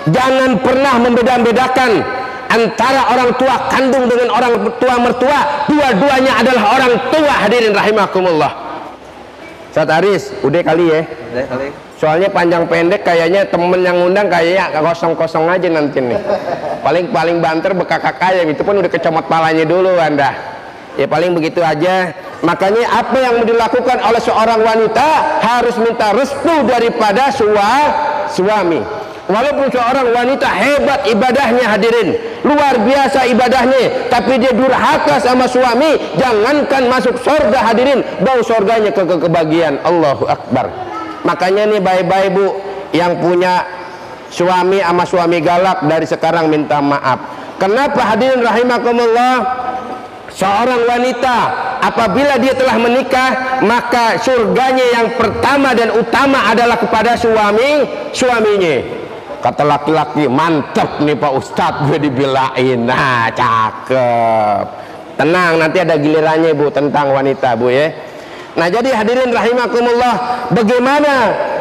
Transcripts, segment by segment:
Jangan pernah membeda-bedakan antara orang tua kandung dengan orang tua mertua. Dua-duanya adalah orang tua, hadirin rahimakumullah. Ustaz Aris, udah kali ya? Udah kali. Soalnya panjang pendek kayaknya temen yang undang kayaknya kosong-kosong aja nanti nih. Paling banter bekakak ayam, itu pun udah kecomot palanya dulu Anda. Ya paling begitu aja. Makanya apa yang dilakukan oleh seorang wanita harus minta restu daripada suami. Walaupun seorang wanita hebat ibadahnya, hadirin, luar biasa ibadahnya, tapi dia durhaka sama suami, jangankan masuk surga, hadirin, bau surganya kebagian. Allahu Akbar. Makanya nih baik-baik bu yang punya suami sama suami galak, dari sekarang minta maaf. Kenapa, hadirin rahimakumullah? Seorang wanita apabila dia telah menikah, maka surganya yang pertama dan utama adalah kepada suaminya. Kata laki-laki, mantep nih Pak Ustadz, gue dibelain. Nah, cakep. Tenang, nanti ada gilirannya bu tentang wanita bu ya. Nah jadi hadirin rahimakumullah, bagaimana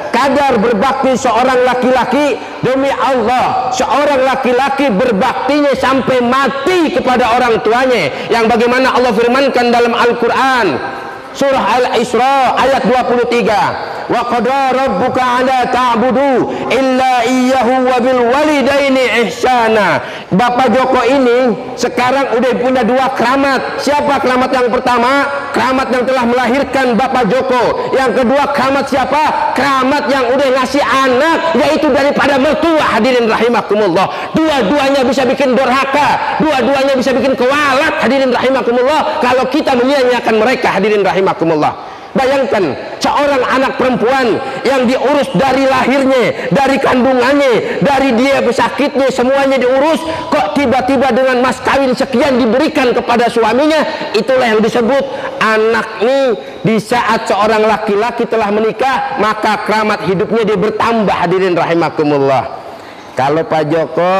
kadar berbakti seorang laki-laki? Demi Allah, seorang laki-laki berbaktinya sampai mati kepada orang tuanya, yang bagaimana Allah firmankan dalam Al-Quran surah Al-Isra ayat 23, wa qada rabbuka ala ta'budu illa iyyahu wa bil walidaini ihsana. Bapak Joko ini sekarang udah punya dua keramat. Siapa keramat yang pertama? Keramat yang telah melahirkan Bapak Joko. Yang kedua keramat siapa? Keramat yang udah ngasih anak, yaitu daripada mertua, hadirin rahimakumullah. Dua-duanya bisa bikin durhaka, dua-duanya bisa bikin kewalat, hadirin rahimakumullah, kalau kita menyia-nyiakan mereka, hadirin rahimakumullah. Bayangkan seorang anak perempuan yang diurus dari lahirnya, dari kandungannya, dari dia sakitnya, semuanya diurus, kok tiba-tiba dengan mas kawin sekian diberikan kepada suaminya. Itulah yang disebut anak ini. Di saat seorang laki-laki telah menikah, maka keramat hidupnya dia bertambah, hadirin rahimakumullah. Kalau Pak Joko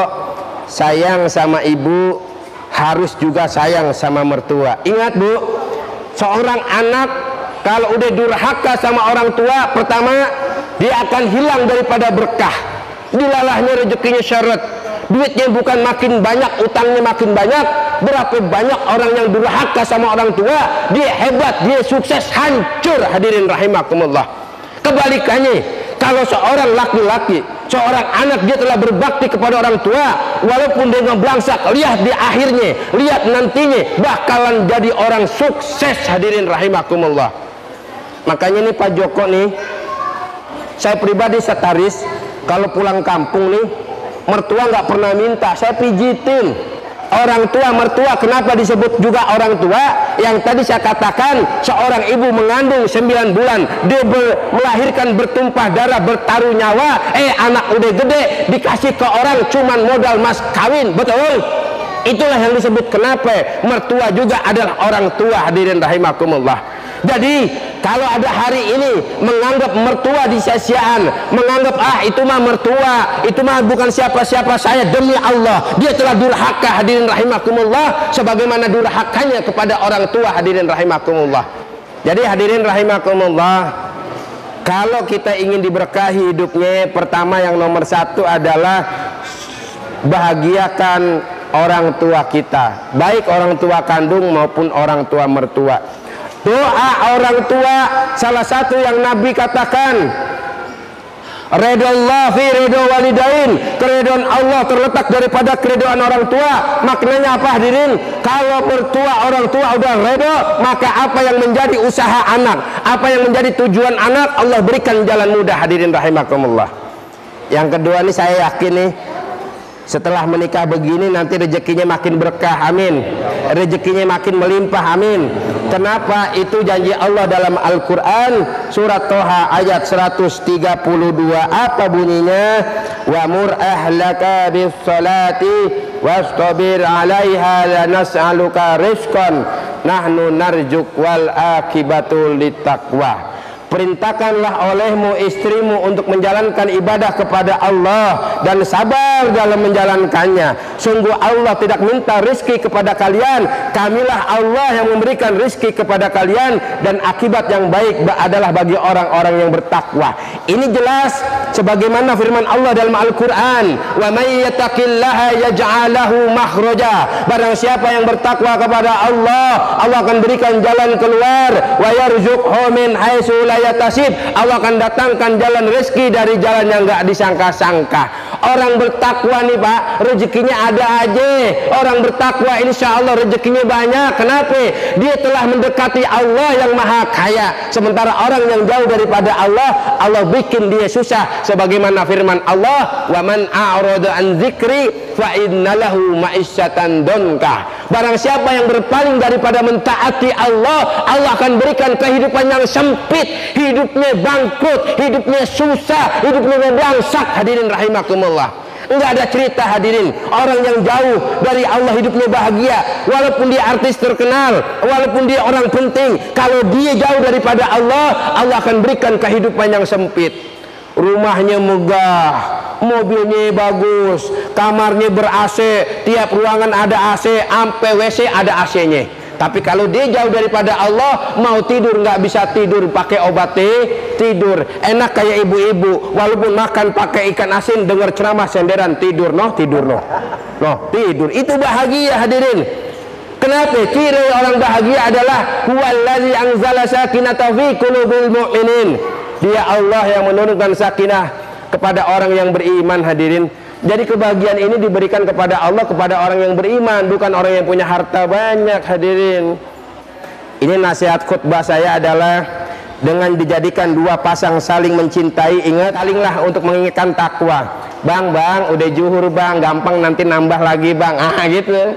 sayang sama ibu, harus juga sayang sama mertua. Ingat bu, seorang anak kalau udah durhaka sama orang tua, pertama dia akan hilang daripada berkah, dilalahnya rezekinya syarat, duitnya bukan makin banyak, utangnya makin banyak. Berapa banyak orang yang durhaka sama orang tua, dia hebat, dia sukses, hancur, hadirin rahimakumullah. Kebalikannya, kalau seorang laki-laki, seorang anak, dia telah berbakti kepada orang tua, walaupun dia ngeblangsak, lihat di akhirnya, lihat nantinya bakalan jadi orang sukses, hadirin rahimakumullah. Makanya nih Pak Joko nih, saya pribadi setaris, kalau pulang kampung nih, mertua nggak pernah minta, saya pijitin. Orang tua, mertua, kenapa disebut juga orang tua? Yang tadi saya katakan, seorang ibu mengandung 9 bulan, dia melahirkan, bertumpah darah, bertaruh nyawa, anak udah gede, dikasih ke orang cuman modal mas kawin, betul? Itulah yang disebut kenapa mertua juga adalah orang tua, hadirin rahimakumullah. Jadi kalau ada hari ini menganggap mertua disia-siaan, menganggap itu mah mertua, itu mah bukan siapa-siapa, saya demi Allah dia telah durhaka, hadirin rahimakumullah, sebagaimana durhakanya kepada orang tua, hadirin rahimakumullah. Jadi hadirin rahimakumullah, kalau kita ingin diberkahi hidupnya, pertama yang nomor satu adalah bahagiakan orang tua kita, baik orang tua kandung maupun orang tua mertua. Doa orang tua, salah satu yang Nabi katakan, redallah fi ridho walidain, keridhaan Allah terletak daripada keridhaan orang tua. Maknanya apa hadirin? Kalau mertua, orang tua udah redho, maka apa yang menjadi usaha anak, apa yang menjadi tujuan anak, Allah berikan jalan mudah, hadirin rahimakumullah. Yang kedua nih, saya yakin nih, setelah menikah begini nanti rezekinya makin berkah, amin. Rezekinya makin melimpah, amin. Kenapa? Itu janji Allah dalam Al-Quran surat Toha ayat 132. Apa bunyinya? Wa'mur ahlaka bis salati wastabir 'alaiha la nas'aluka rizqan nahnu narjuk wal akibatu littaqwa. Perintahkanlah olehmu istrimu untuk menjalankan ibadah kepada Allah dan sabar dalam menjalankannya. Sungguh Allah tidak minta rizki kepada kalian, kamilah Allah yang memberikan rizki kepada kalian, dan akibat yang baik adalah bagi orang-orang yang bertakwa. Ini jelas sebagaimana firman Allah dalam Al-Quran, wa may yattaqillaha yaj'al lahu makhraja. Barang siapa yang bertakwa kepada Allah, Allah akan berikan jalan keluar. Wa yarzuqhu min haitsu la yahtasib. Allah akan datangkan jalan rezeki dari jalan yang enggak disangka-sangka. Orang bertakwa nih Pak, rezekinya ada aja. Orang bertakwa insya Allah rezekinya banyak. Kenapa? Dia telah mendekati Allah yang maha kaya. Sementara orang yang jauh daripada Allah, Allah bikin dia susah. Sebagaimana firman Allah, wa man a'rada an dzikri fa innalahu ma'isyatan donka. Barang siapa yang berpaling daripada mentaati Allah, Allah akan berikan kehidupan yang sempit, hidupnya bangkrut, hidupnya susah, hidupnya bangsak. Hadirin rahimakumullah, enggak ada cerita hadirin orang yang jauh dari Allah hidupnya bahagia, walaupun dia artis terkenal, walaupun dia orang penting. Kalau dia jauh daripada Allah, Allah akan berikan kehidupan yang sempit. Rumahnya megah, mobilnya bagus, kamarnya ber-AC, tiap ruangan ada AC, sampai WC ada AC-nya. Tapi kalau dia jauh daripada Allah, mau tidur nggak bisa tidur, pakai obat tidur. Enak kayak ibu-ibu, walaupun makan pakai ikan asin, dengar ceramah senderan tidur, tidur. Tidur. Itu bahagia hadirin. Kenapa? Ciri orang bahagia adalah huwallazi anzala sakinata fi qulubil mu'minin. Dia Allah yang menurunkan sakinah kepada orang yang beriman hadirin. Jadi kebahagiaan ini diberikan kepada Allah, kepada orang yang beriman, bukan orang yang punya harta banyak hadirin. Ini nasihat khutbah saya adalah dengan dijadikan dua pasang saling mencintai, ingat salinglah untuk mengingatkan takwa. Bang, udah zuhur bang, gampang nanti nambah lagi bang, gitu.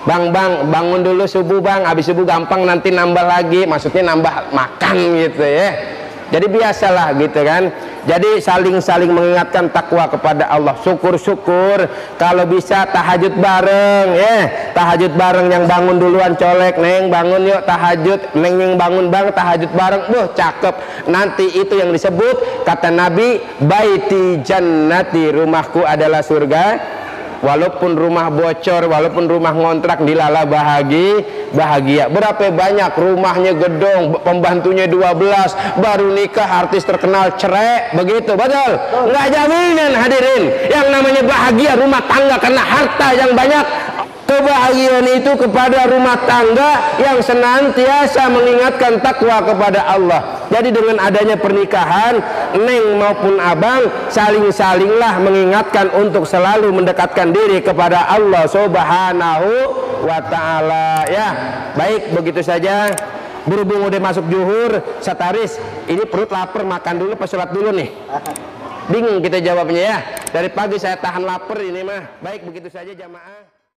Bang, bangun dulu subuh bang, habis subuh gampang nanti nambah lagi, maksudnya nambah makan gitu ya. Jadi biasalah gitu kan. Jadi saling mengingatkan takwa kepada Allah. Syukur-syukur kalau bisa tahajud bareng ya. Tahajud bareng, yang bangun duluan colek, neng bangun yuk tahajud, neng yang bangun bang tahajud bareng. Cakep. Nanti itu yang disebut kata Nabi, baiti jannati, rumahku adalah surga. Walaupun rumah bocor, walaupun rumah ngontrak, dilala bahagia. Berapa banyak rumahnya gedong, pembantunya 12, baru nikah artis terkenal cerai, begitu, betul? Nggak jaminan hadirin. Yang namanya bahagia rumah tangga karena harta yang banyak. Kebahagiaan itu kepada rumah tangga yang senantiasa mengingatkan takwa kepada Allah. Jadi dengan adanya pernikahan, neng maupun abang, saling-salinglah mengingatkan untuk selalu mendekatkan diri kepada Allah Subhanahu wa ta'ala ya. Baik, begitu saja. Berhubung udah masuk zuhur, Sataris, ini perut lapar, makan dulu, pas sholat dulu nih. Bingung kita jawabnya ya. Dari pagi saya tahan lapar ini mah. Baik, begitu saja jamaah.